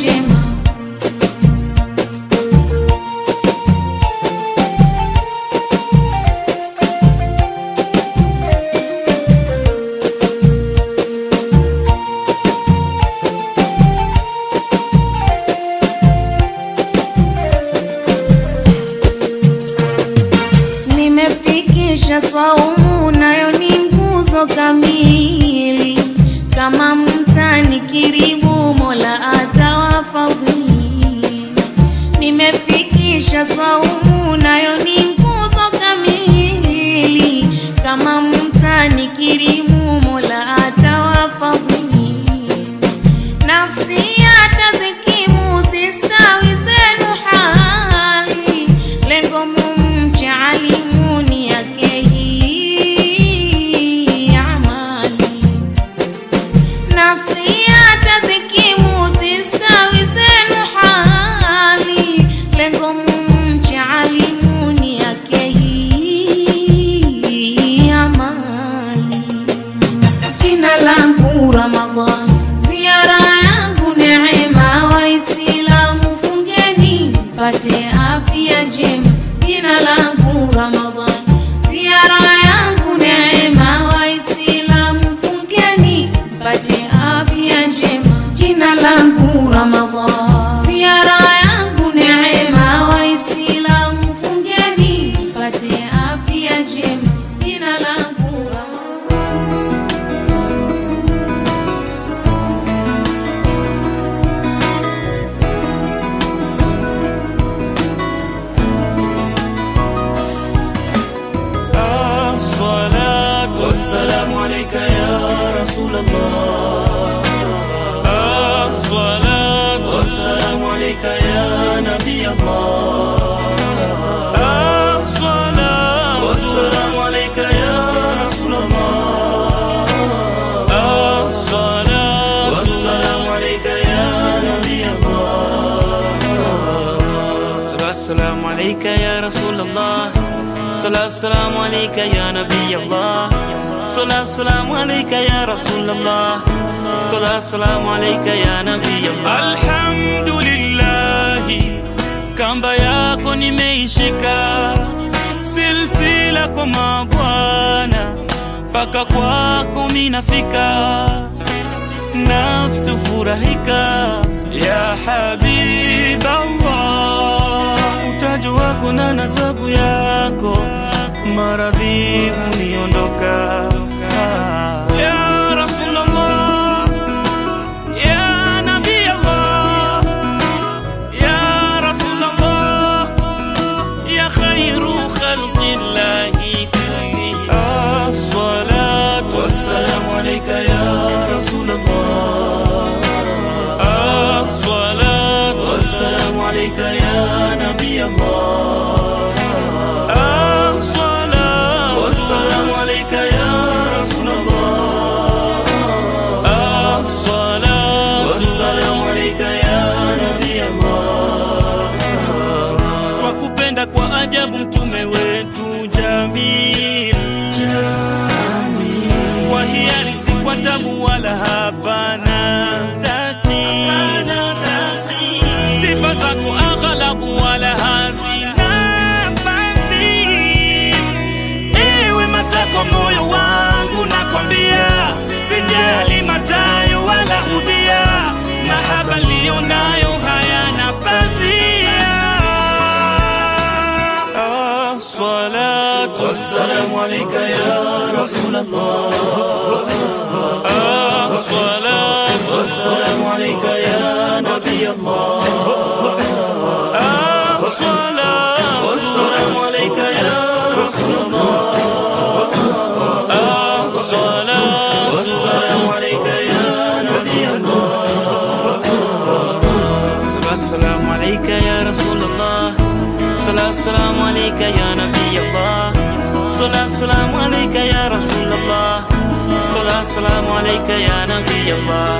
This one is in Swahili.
njema. Nimefikisha swaumu nayo ni nguzo kamili, kama mtani kiribu Mola atawafadhili. Nimefikisha swaumu nayo ni nguzo kamili, kama mtani kiribu Mola atawafadhili. Nafsi atazikimu sistawi zenu hali, lengo mumche alimuni yake hii amali. Nafsi atazikimu sistawi zenu hali, lengo mumche alimuni yake hii amali. Jina langu Ramadhan, ziara yangu neema, Waislamu fungeni mpate afya njema. Jina langu Ramadhan, ziara yangu neema, Waislamu fungeni mpate afya njema. Jina langu Ramadhan, ziara yangu neema, Waislamu fungeni mpate afya njema. Jina langu Ramadhan. السلام عليك يا رسول الله. الصلاة والسلام عليك يا نبي الله. الصلاة والسلام عليك يا رسول الله. الصلاة والسلام عليك يا نبي الله. السلام عليك يا رسول الله. السلام عليك يا نبي الله. السلام عليك يا رسول الله. السلام عليك يا نبي الله. الحمد لله kamba yako nimeishika, silsila kwa mabwana paka kwako minafika, nafsi furahika ya habib Allah. Utajo wako na nasabu yako, maradhi uniondoka. Ya Rasulullah, ya Nabi Allah, ya Rasulullah, ya khairu khalqillahi kulli. As-salatu wassalamu alayka ya Rasulullah. As-salatu wassalamu alayka ya Nabi Allah. السلام عليك يا رسول الله. الصلاة والسلام عليك يا نبي الله. Twakupenda kwa ajabu mtume wetu jamil, wahiari si kwa tabu wala hapana dhati, sifa zako aghlabu wala hazina kwa moyo wangu nakwambia, sijali matayo wala udhia, mahaba lionayo hayana pazia. As-salatu wassalamu alayka ya Rasulullah. As-salatu wassalamu alayka ya Nabi Allah. As-salatu wassalamu alayka ya Rasulullah. السلام عليك يا رسول الله. السلام عليك يا نبي الله. السلام عليك يا رسول الله. السلام عليك يا نبي الله. السلام عليك يا رسول الله. السلام عليك يا نبي الله. السلام عليك يا رسول الله. السلام عليك يا نبي الله. السلام عليك يا رسول الله. السلام عليك يا نبي الله. السلام عليك يا رسول الله. السلام عليك يا نبي الله.